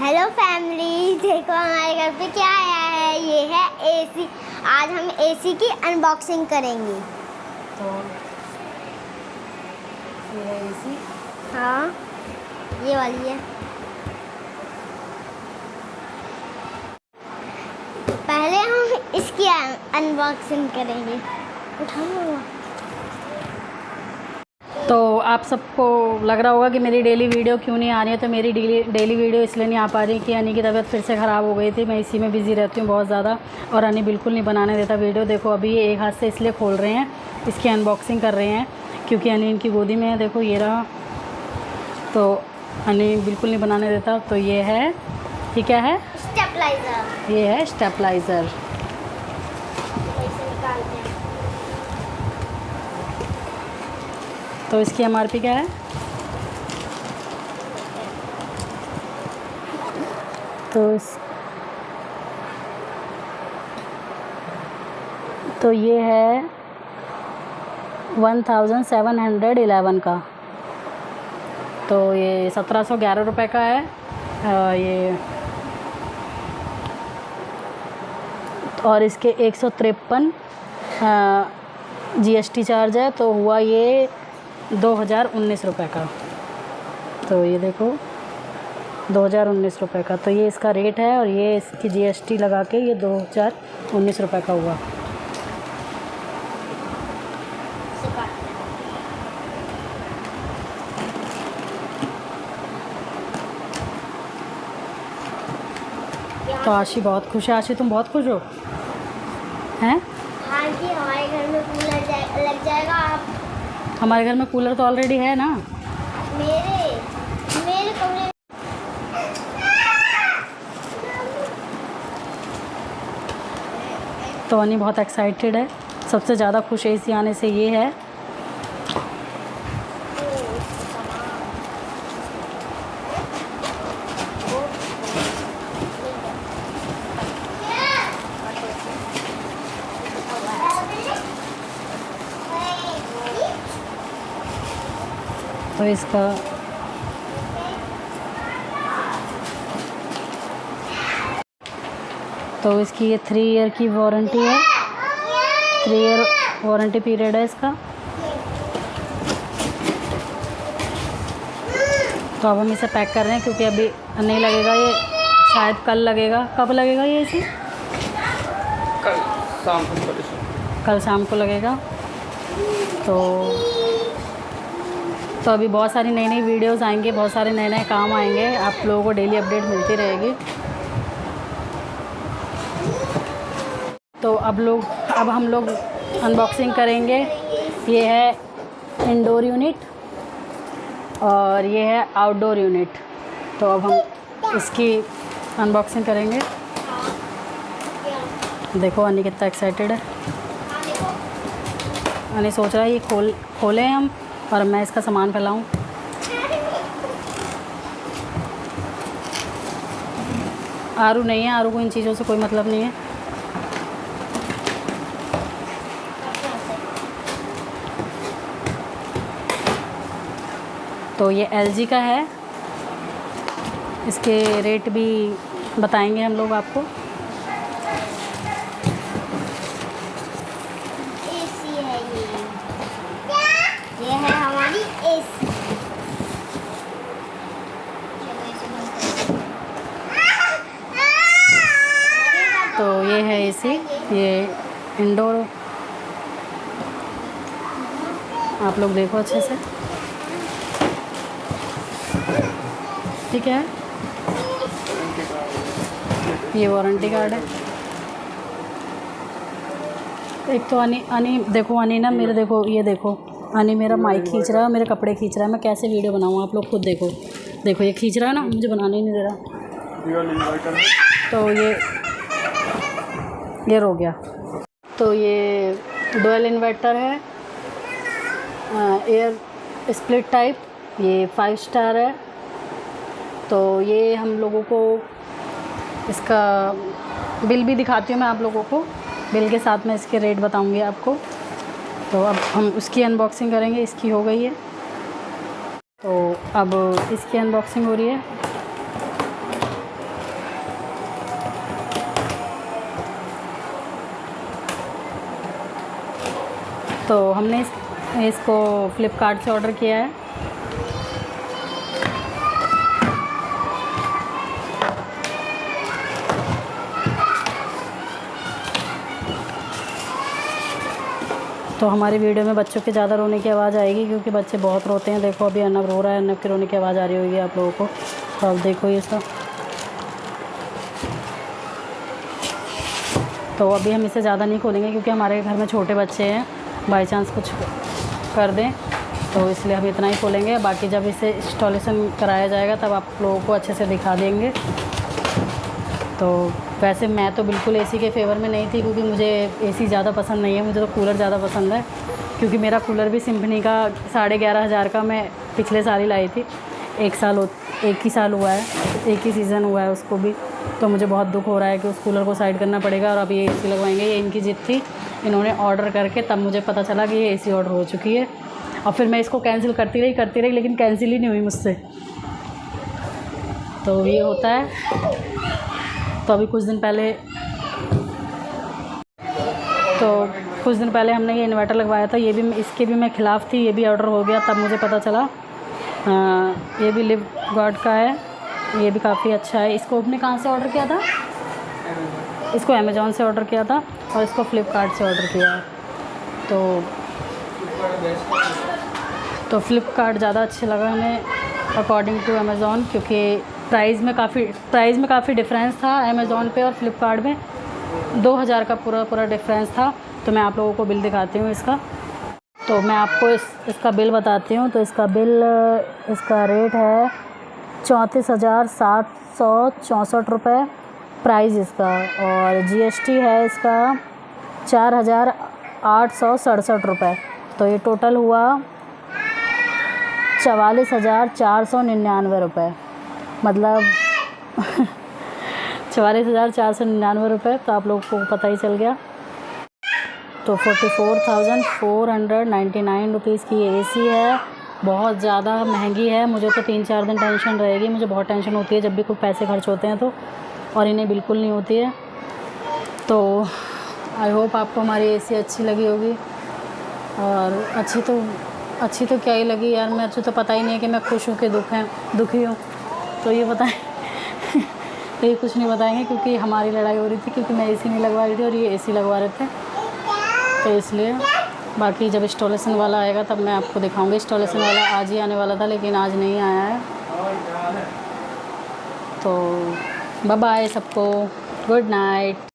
Hello family, देखो हमारे घर पे क्या आया है। ये है एसी। आज हम एसी की अनबॉक्सिंग करेंगे। तो ये है एसी। हाँ, ये वाली है। पहले हम इसकी अनबॉक्सिंग करेंगे। उठाओ। तो आप सबको लग रहा होगा कि मेरी डेली वीडियो क्यों नहीं आ रही है। तो मेरी डेली वीडियो इसलिए नहीं आ पा रही कि अनी की तबीयत फिर से ख़राब हो गई थी। मैं इसी में बिज़ी रहती हूँ बहुत ज़्यादा, और अनी बिल्कुल नहीं बनाने देता वीडियो। देखो अभी ये एक हाथ से इसलिए खोल रहे हैं, इसकी अनबॉक्सिंग कर रहे हैं क्योंकि अनी इनकी गोदी में है। देखो ये रहा, तो अनी बिल्कुल नहीं बनाने देता। तो ये है, ये क्या है? स्टेबलाइजर। ये है स्टेबलाइज़र। तो इसकी MRP क्या है? तो ये है 1711 का। तो ये 1711 रुपये का है। ये और इसके 153 GST चार्ज है, तो हुआ ये 2019 रुपये का। तो ये देखो 2019 रुपये का, तो ये इसका रेट है, और ये इसकी GST लगा के ये 2019 रुपये का हुआ। तो आशी बहुत खुश है। आशी तुम बहुत खुश हो हैं? हाँ जी, हमारे घर में कूलर लग जाएगा। आप हमारे घर में कूलर तो ऑलरेडी है ना। मेरे कमरे तो अनी बहुत एक्साइटेड है। सबसे ज़्यादा खुश एसी आने से ये है। तो इसका तो इसकी ये 3 ईयर की वारंटी है। 3 ईयर वारंटी पीरियड है इसका। तो अब हम इसे पैक कर रहे हैं क्योंकि अभी नहीं लगेगा ये, शायद कल लगेगा। कब लगेगा ये इसे? कल शाम को लगेगा। तो अभी बहुत सारी नई नई वीडियोस आएंगे, बहुत सारे नए नए काम आएंगे, आप लोगों को डेली अपडेट मिलती रहेगी। तो अब हम लोग अनबॉक्सिंग करेंगे। ये है इंडोर यूनिट और ये है आउटडोर यूनिट। तो अब हम इसकी अनबॉक्सिंग करेंगे। देखो अनी कितना एक्साइटेड है। अनी सोच रहा है ये खोलें हम और मैं इसका सामान फैलाऊं। आरू नहीं है, आरू को इन चीज़ों से कोई मतलब नहीं है। तो ये LG का है। इसके रेट भी बताएंगे हम लोग आपको। एसी है ये है हमारी एसी। तो ये है एसी, ये इंडोर। आप लोग देखो अच्छे से, ठीक है। ये वारंटी कार्ड है। एक तो अनी देखो, अनी ना मेरे, देखो ये देखो, अनी मेरा माइक खींच रहा है, मेरे कपड़े खींच रहा है। मैं कैसे वीडियो बनाऊँ, आप लोग खुद देखो। देखो ये खींच रहा है ना, मुझे बनाने ही नहीं दे रहा। तो ये रो गया। तो ये डुअल इन्वर्टर है, एयर स्प्लिट टाइप। ये 5 स्टार है। तो ये हम लोगों को इसका बिल भी दिखाती हूँ मैं आप लोगों को। बिल के साथ में इसके रेट बताऊँगी आपको। तो अब हम उसकी अनबॉक्सिंग करेंगे। इसकी हो गई है, तो अब इसकी अनबॉक्सिंग हो रही है। तो हमने इसको फ्लिपकार्ट से ऑर्डर किया है। तो हमारी वीडियो में बच्चों के ज़्यादा रोने की आवाज़ आएगी क्योंकि बच्चे बहुत रोते हैं। देखो अभी अर्नब रो रहा है, अर्नब के रोने की आवाज़ आ रही होगी आप लोगों को। तो अब देखो ये सब। तो अभी हम इसे ज़्यादा नहीं खोलेंगे क्योंकि हमारे घर में छोटे बच्चे हैं, बाई चांस कुछ कर दें, तो इसलिए हम इतना ही खोलेंगे। बाकी जब इसे इंस्टॉलेशन कराया जाएगा तब आप लोगों को अच्छे से दिखा देंगे। तो वैसे मैं तो बिल्कुल एसी के फेवर में नहीं थी क्योंकि मुझे एसी ज़्यादा पसंद नहीं है, मुझे तो कूलर ज़्यादा पसंद है। क्योंकि मेरा कूलर भी सिम्फनी का 11,500 का मैं पिछले साल ही लाई थी। एक ही साल हुआ है, एक ही सीज़न हुआ है उसको भी। तो मुझे बहुत दुख हो रहा है कि उस कूलर को साइड करना पड़ेगा और अब ये एसी लगवाएंगे। ये इनकी जिद थी, इन्होंने ऑर्डर करके तब मुझे पता चला कि ये एसी ऑर्डर हो चुकी है। और फिर मैं इसको कैंसिल करती रही लेकिन कैंसिल ही नहीं हुई मुझसे। तो ये होता है। तो अभी कुछ दिन पहले हमने ये इन्वर्टर लगवाया था। ये भी इसके भी मैं ख़िलाफ़ थी, ये भी ऑर्डर हो गया तब मुझे पता चला। ये भी लिव गॉड का है, ये भी काफ़ी अच्छा है। इसको आपने कहाँ से ऑर्डर किया था? इसको अमेज़ॉन से ऑर्डर किया था और इसको फ्लिपकार्ट से ऑर्डर किया है। तो फ्लिपकार्ट ज़्यादा अच्छे लगा हमें अकॉर्डिंग टू अमेज़ॉन, क्योंकि प्राइस में काफ़ी डिफरेंस था अमेज़ॉन पे और फ्लिपकार्ट में। 2000 का पूरा डिफरेंस था। तो मैं आप लोगों को बिल दिखाती हूँ इसका। तो मैं आपको इसका बिल बताती हूँ। तो इसका रेट है 34,764 रुपये प्राइस इसका, और GST है इसका 4,867 रुपये। तो ये टोटल हुआ 44,499 रुपये, मतलब 44,499 रुपये। तो आप लोगों को पता ही चल गया। तो 44,499 रुपीज़ की ये एसी है। बहुत ज़्यादा महंगी है। मुझे तो 3-4 दिन टेंशन रहेगी। मुझे बहुत टेंशन होती है जब भी कोई पैसे खर्च होते हैं तो, और इन्हें बिल्कुल नहीं होती है। तो आई होप आपको हमारी एसी अच्छी लगी होगी। और अच्छी तो क्या ही लगी यार, मैं अच्छी तो पता ही नहीं है कि मैं खुश हूँ कि दुखी हूँ। तो ये बताएं तो ये कुछ नहीं बताएंगे क्योंकि हमारी लड़ाई हो रही थी, क्योंकि मैं एसी नहीं लगवा रही थी और ये एसी लगवा रहे थे। तो इसलिए बाकी जब इंस्टॉलेशन वाला आएगा तब मैं आपको दिखाऊंगी। इंस्टॉलेशन वाला आज ही आने वाला था लेकिन आज नहीं आया है। तो बाय बाय सबको, गुड नाइट।